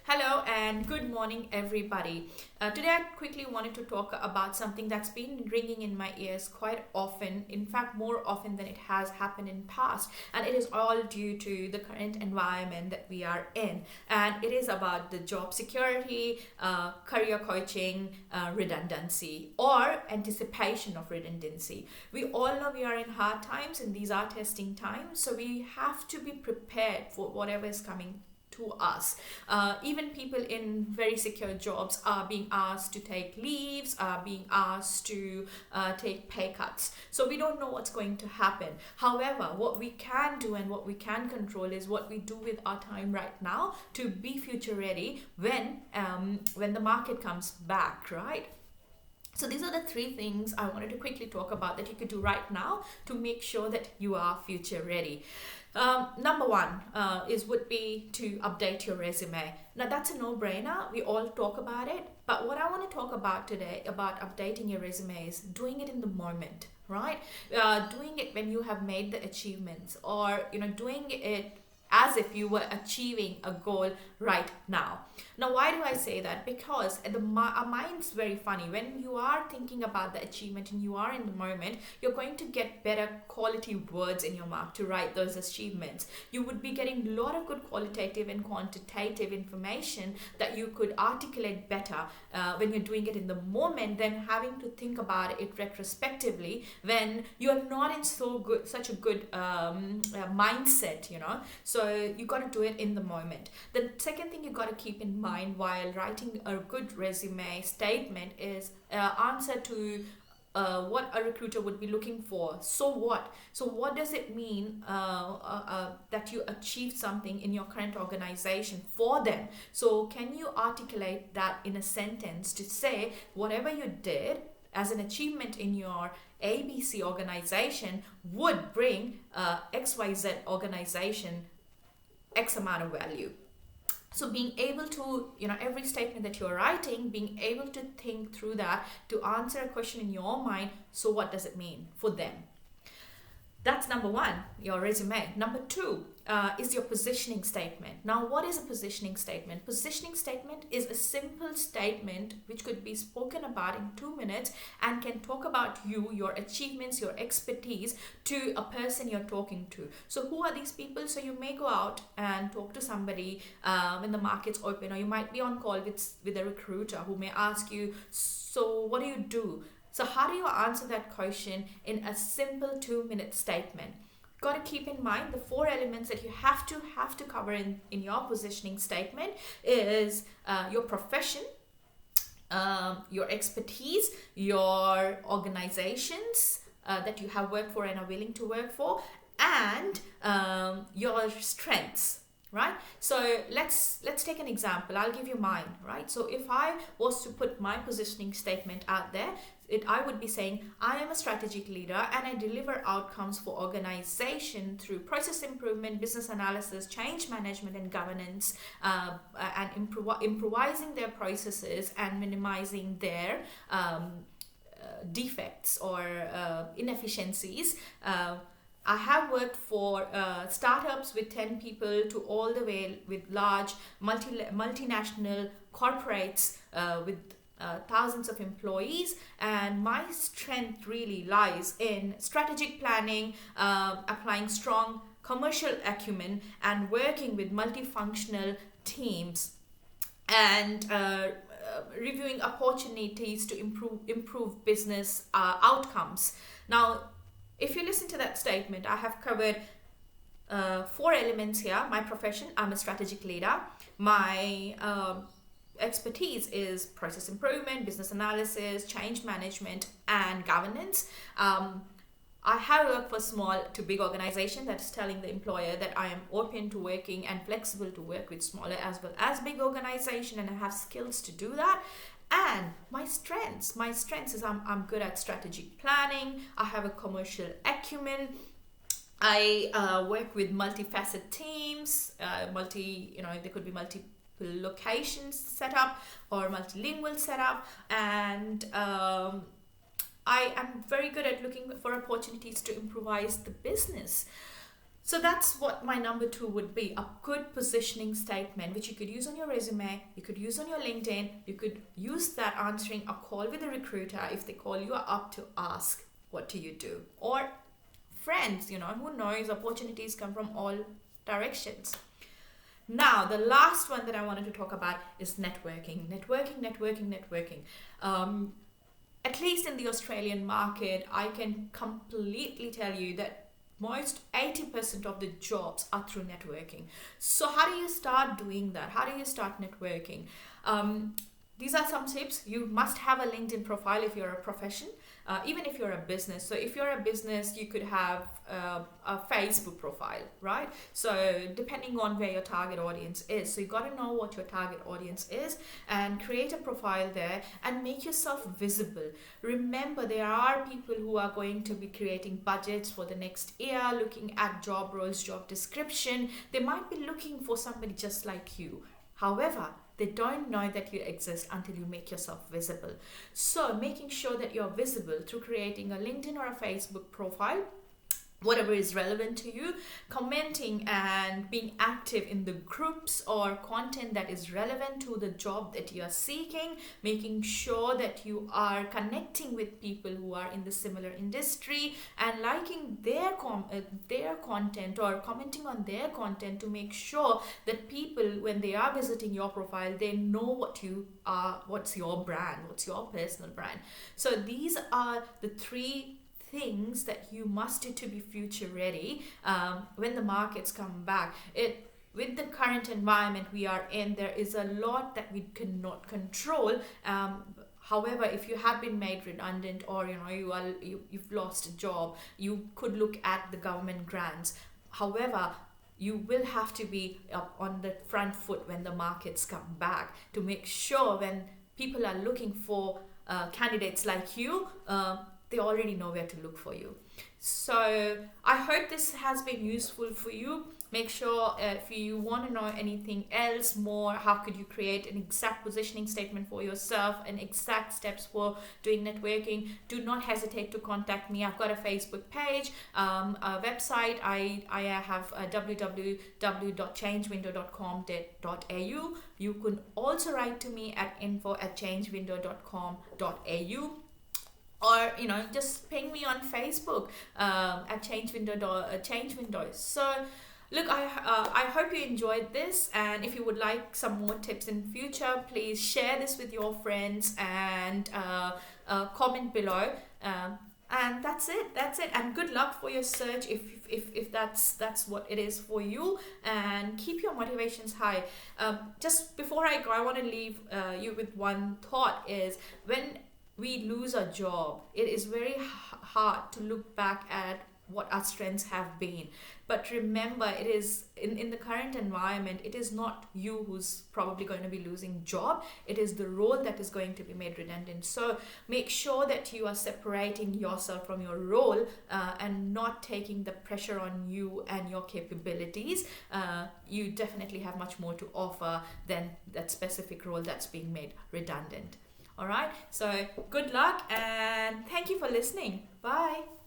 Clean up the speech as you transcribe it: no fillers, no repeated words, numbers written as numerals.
Hello and good morning, everybody. Today, I quickly wanted to talk about something that's been ringing in my ears quite often, in fact, more often than it has happened in past. And it is all due to the current environment that we are in. And it is about the job security, career coaching, redundancy, or anticipation of redundancy. We all know we are in hard times and these are testing times. So we have to be prepared for whatever is coming to us. Even people in very secure jobs are being asked to take leaves, are being asked to take pay cuts. So we don't know what's going to happen. However, what we can do and what we can control is what we do with our time right now to be future ready when the market comes back, right? So these are the three things I wanted to quickly talk about that you could do right now to make sure that you are future ready. Number one would be to update your resume. Now that's a no-brainer. We all talk about it. But what I want to talk about today about updating your resume is doing it in the moment, right? Doing it when you have made the achievements, or doing it as if you were achieving a goal right now. Now, why do I say that? Because our mind's very funny. When you are thinking about the achievement and you are in the moment, you're going to get better quality words in your mouth to write those achievements. You would be getting a lot of good qualitative and quantitative information that you could articulate better when you're doing it in the moment than having to think about it retrospectively when you're not in such a good mindset, So you got to do it in the moment. The second thing you got to keep in mind while writing a good resume statement is answer to what a recruiter would be looking for. So what? So what does it mean that you achieved something in your current organization for them? So can you articulate that in a sentence to say whatever you did as an achievement in your ABC organization would bring XYZ organization X amount of value. So being able to, every statement that you're writing, being able to think through that to answer a question in your mind, so what does it mean for them? That's number one, your resume. Number two is your positioning statement. Now, what is a positioning statement? Positioning statement is a simple statement which could be spoken about in 2 minutes and can talk about you, your achievements, your expertise to a person you're talking to. So who are these people? So you may go out and talk to somebody when the market's open, or you might be on call with a recruiter who may ask you, so what do you do? So how do you answer that question in a simple 2-minute statement? Got to keep in mind the 4 elements that you have to cover in your positioning statement is your profession, your expertise, your organizations that you have worked for and are willing to work for, and your strengths. Right? So let's take an example. I'll give you mine, right? So if I was to put my positioning statement out there, I would be saying, I am a strategic leader and I deliver outcomes for organization through process improvement, business analysis, change management, and governance, and improvising their processes and minimizing their defects or inefficiencies. I have worked for startups with 10 people to all the way with large multinational corporates with thousands of employees, and my strength really lies in strategic planning, applying strong commercial acumen, and working with multifunctional teams, and reviewing opportunities to improve business outcomes. Now, if you listen to that statement, I have covered 4 elements here. My profession, I'm a strategic leader. My expertise is process improvement, business analysis, change management, and governance. I have worked for small to big organization that's telling the employer that I am open to working and flexible to work with smaller as well as big organization, and I have skills to do that. And my strengths is I'm good at strategic planning. I have a commercial acumen. I work with multifaceted teams, they could be multiple locations set up or multilingual setup, and I am very good at looking for opportunities to improvise the business. So that's what my number two would be, a good positioning statement, which you could use on your resume, you could use on your LinkedIn, you could use that answering a call with a recruiter if they call you up to ask, what do you do? Or friends, who knows, opportunities come from all directions. Now, the last one that I wanted to talk about is networking. Networking. At least in the Australian market, I can completely tell you that most 80% of the jobs are through networking. So how do you start doing that? How do you start networking? These are some tips. You must have a LinkedIn profile if you're a profession, even if you're a business. So if you're a business, you could have a Facebook profile, right? So depending on where your target audience is. So you got to know what your target audience is and create a profile there and make yourself visible. Remember, there are people who are going to be creating budgets for the next year, looking at job roles, job description. They might be looking for somebody just like you. However, they don't know that you exist until you make yourself visible. So making sure that you're visible through creating a LinkedIn or a Facebook profile, whatever is relevant to you, commenting and being active in the groups or content that is relevant to the job that you are seeking, making sure that you are connecting with people who are in the similar industry and liking their content or commenting on their content to make sure that people, when they are visiting your profile, they know what you are, what's your brand, what's your personal brand. So these are the three things that you must do to be future ready when the markets come back. With the current environment we are in, there is a lot that we cannot control. However, if you have been made redundant or you've lost a job, you could look at the government grants. However, you will have to be up on the front foot when the markets come back to make sure when people are looking for candidates like you, they already know where to look for you. So I hope this has been useful for you. Make sure if you want to know anything else more, how could you create an exact positioning statement for yourself and exact steps for doing networking, do not hesitate to contact me. I've got a Facebook page, a website. I have www.changewindow.com.au. You can also write to me at info@changewindow.com.au. Or just ping me on Facebook at Change Window. So look, I hope you enjoyed this, and if you would like some more tips in future, please share this with your friends and comment below. And that's it. And good luck for your search if that's what it is for you. And keep your motivations high. Just before I go, I want to leave you with one thought: is when we lose a job, it is very hard to look back at what our strengths have been. But remember, it is in the current environment, it is not you who's probably going to be losing job. It is the role that is going to be made redundant. So make sure that you are separating yourself from your role and not taking the pressure on you and your capabilities. You definitely have much more to offer than that specific role that's being made redundant. All right, so good luck and thank you for listening. Bye.